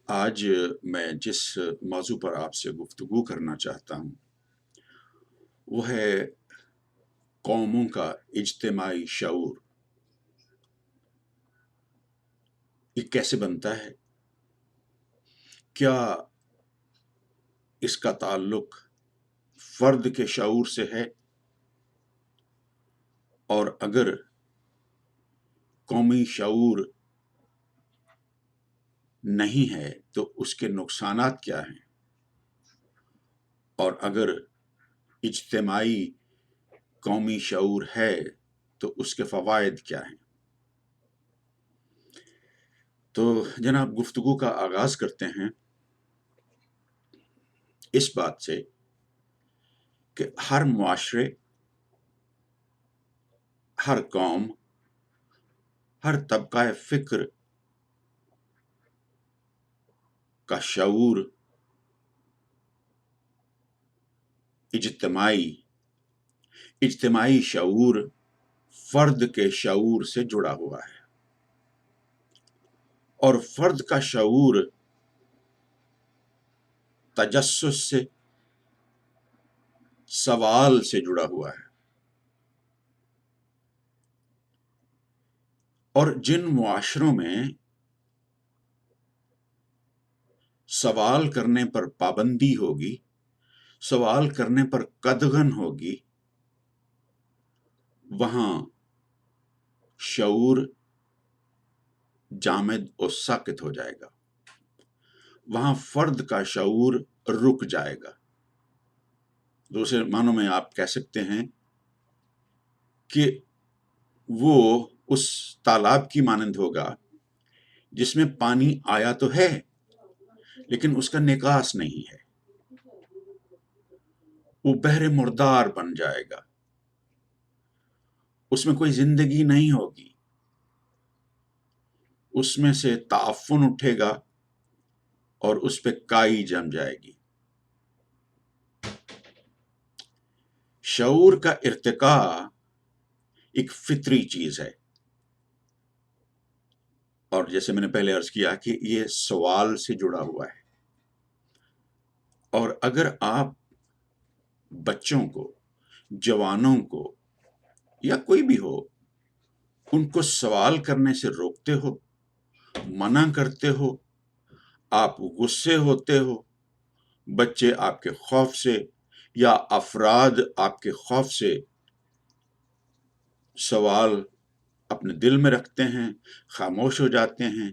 آج میں جس موضوع پر آپ سے گفتگو کرنا چاہتا ہوں وہ ہے قوموں کا اجتماعی شعور. یہ کیسے بنتا ہے؟ کیا اس کا تعلق فرد کے شعور سے ہے؟ اور اگر قومی شعور نہیں ہے تو اس کے نقصانات کیا ہیں؟ اور اگر اجتماعی قومی شعور ہے تو اس کے فوائد کیا ہیں؟ تو جناب گفتگو کا آغاز کرتے ہیں اس بات سے کہ ہر معاشرے، ہر قوم، ہر طبقہ فکر کا شعور اجتماعی شعور فرد کے شعور سے جڑا ہوا ہے، اور فرد کا شعور تجسس سے، سوال سے جڑا ہوا ہے. اور جن معاشروں میں سوال کرنے پر پابندی ہوگی، سوال کرنے پر قدغن ہوگی، وہاں شعور جامد اور ساکت ہو جائے گا، وہاں فرد کا شعور رک جائے گا. دوسرے معنوں میں آپ کہہ سکتے ہیں کہ وہ اس تالاب کی مانند ہوگا جس میں پانی آیا تو ہے لیکن اس کا نکاس نہیں ہے. وہ بحر مردار بن جائے گا، اس میں کوئی زندگی نہیں ہوگی، اس میں سے تعفن اٹھے گا اور اس پہ کائی جم جائے گی. شعور کا ارتقاء ایک فطری چیز ہے، اور جیسے میں نے پہلے عرض کیا کہ یہ سوال سے جڑا ہوا ہے. اور اگر آپ بچوں کو، جوانوں کو یا کوئی بھی ہو، ان کو سوال کرنے سے روکتے ہو، منع کرتے ہو، آپ غصے ہوتے ہو، بچے آپ کے خوف سے یا افراد آپ کے خوف سے سوال اپنے دل میں رکھتے ہیں، خاموش ہو جاتے ہیں،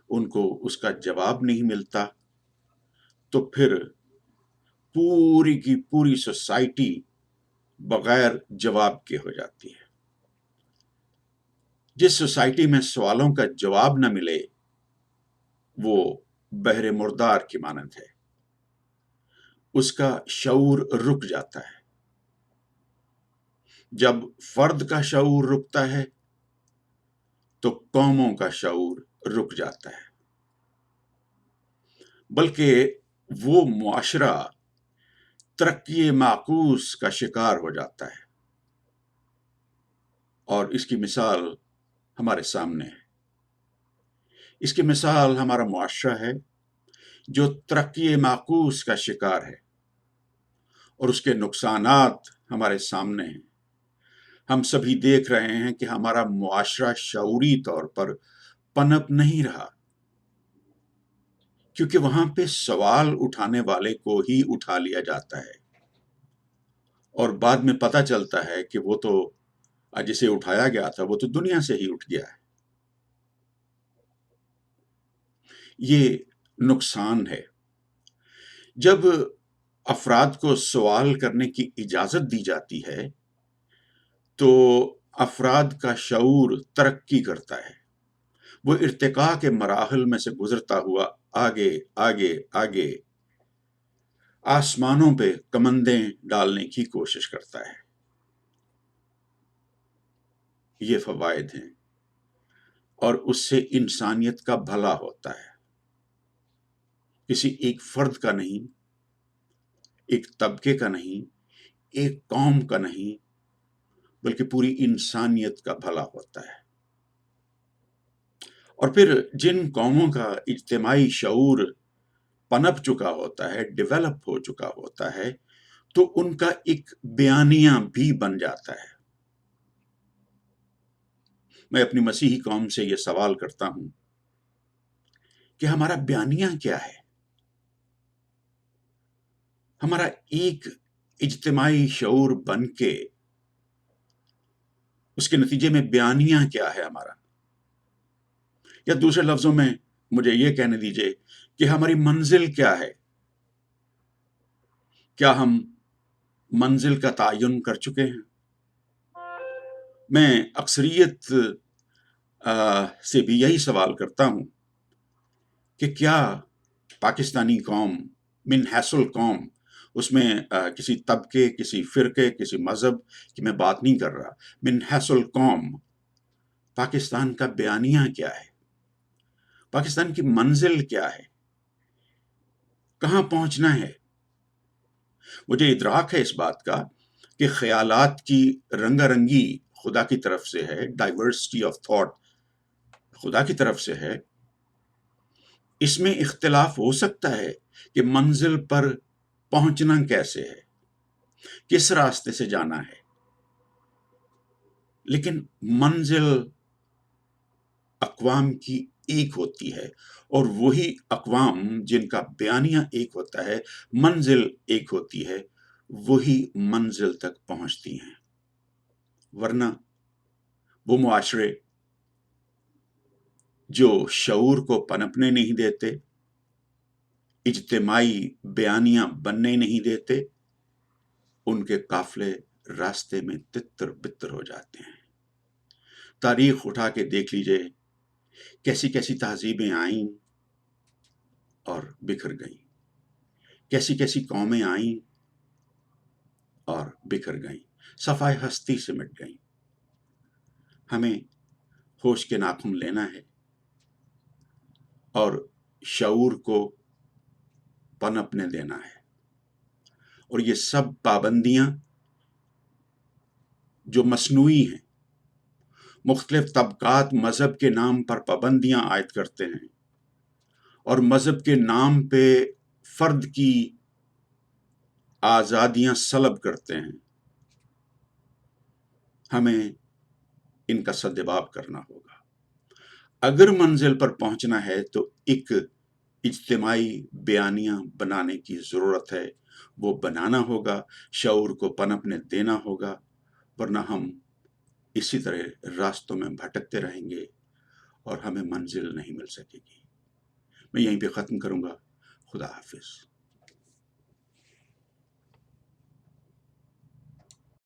ان کو اس کا جواب نہیں ملتا، تو پھر پوری کی پوری سوسائٹی بغیر جواب کے ہو جاتی ہے. جس سوسائٹی میں سوالوں کا جواب نہ ملے وہ بحر مردار کی مانند ہے، اس کا شعور رک جاتا ہے. جب فرد کا شعور رکتا ہے تو قوموں کا شعور رک جاتا ہے، بلکہ وہ معاشرہ ترقی معکوس کا شکار ہو جاتا ہے. اور اس کی مثال ہمارے سامنے ہے. اس کی مثال ہمارا معاشرہ ہے جو ترقی معکوس کا شکار ہے، اور اس کے نقصانات ہمارے سامنے ہیں. ہم سبھی دیکھ رہے ہیں کہ ہمارا معاشرہ شعوری طور پر پنپ نہیں رہا، کیونکہ وہاں پہ سوال اٹھانے والے کو ہی اٹھا لیا جاتا ہے، اور بعد میں پتہ چلتا ہے کہ وہ تو جسے اٹھایا گیا تھا وہ تو دنیا سے ہی اٹھ گیا ہے. یہ نقصان ہے. جب افراد کو سوال کرنے کی اجازت دی جاتی ہے تو افراد کا شعور ترقی کرتا ہے، وہ ارتقاء کے مراحل میں سے گزرتا ہوا آگے آگے آگے آسمانوں پہ کمندیں ڈالنے کی کوشش کرتا ہے. یہ فوائد ہیں، اور اس سے انسانیت کا بھلا ہوتا ہے. کسی ایک فرد کا نہیں، ایک طبقے کا نہیں، ایک قوم کا نہیں، بلکہ پوری انسانیت کا بھلا ہوتا ہے. اور پھر جن قوموں کا اجتماعی شعور پنپ چکا ہوتا ہے، ڈیولپ ہو چکا ہوتا ہے، تو ان کا ایک بیانیہ بھی بن جاتا ہے۔ میں اپنی مسیحی قوم سے یہ سوال کرتا ہوں کہ ہمارا بیانیہ کیا ہے؟ ہمارا ایک اجتماعی شعور بن کے اس کے نتیجے میں بیانیہ کیا ہے ہمارا؟ یا دوسرے لفظوں میں مجھے یہ کہنے دیجئے کہ ہماری منزل کیا ہے؟ کیا ہم منزل کا تعین کر چکے ہیں؟ میں اکثریت سے بھی یہی سوال کرتا ہوں کہ کیا پاکستانی قوم من حیث القوم، اس میں کسی طبقے، کسی فرقے، کسی مذہب کی میں بات نہیں کر رہا، من حیث القوم پاکستان کا بیانیہ کیا ہے؟ پاکستان کی منزل کیا ہے؟ کہاں پہنچنا ہے؟ مجھے ادراک ہے اس بات کا کہ خیالات کی رنگا رنگی خدا کی طرف سے ہے، ڈائیورسٹی آف تھاٹ خدا کی طرف سے ہے۔ اس میں اختلاف ہو سکتا ہے کہ منزل پر پہنچنا کیسے ہے، کس راستے سے جانا ہے، لیکن منزل اقوام کی ایک ہوتی ہے، اور وہی اقوام جن کا بیانیہ ایک ہوتا ہے، منزل ایک ہوتی ہے، وہی منزل تک پہنچتی ہیں۔ ورنہ وہ معاشرے جو شعور کو پنپنے نہیں دیتے، اجتماعی بیانیہ بننے نہیں دیتے، ان کے قافلے راستے میں تتر بتر ہو جاتے ہیں۔ تاریخ اٹھا کے دیکھ لیجئے، کیسی کیسی تہذیبیں آئیں اور بکھر گئیں، کیسی کیسی قومیں آئیں اور بکھر گئیں، صفائے ہستی سے مٹ گئیں۔ ہمیں ہوش کے ناخن لینا ہے اور شعور کو پنپنے دینا ہے، اور یہ سب پابندیاں جو مصنوعی ہیں، مختلف طبقات مذہب کے نام پر پابندیاں عائد کرتے ہیں اور مذہب کے نام پہ فرد کی آزادیاں سلب کرتے ہیں، ہمیں ان کا سدباب کرنا ہوگا۔ اگر منزل پر پہنچنا ہے تو ایک اجتماعی بیانیہ بنانے کی ضرورت ہے، وہ بنانا ہوگا، شعور کو پنپنے دینا ہوگا، ورنہ ہم اسی طرح راستوں میں بھٹکتے رہیں گے اور ہمیں منزل نہیں مل سکے گی۔ میں یہیں پہ ختم کروں گا۔ خدا حافظ۔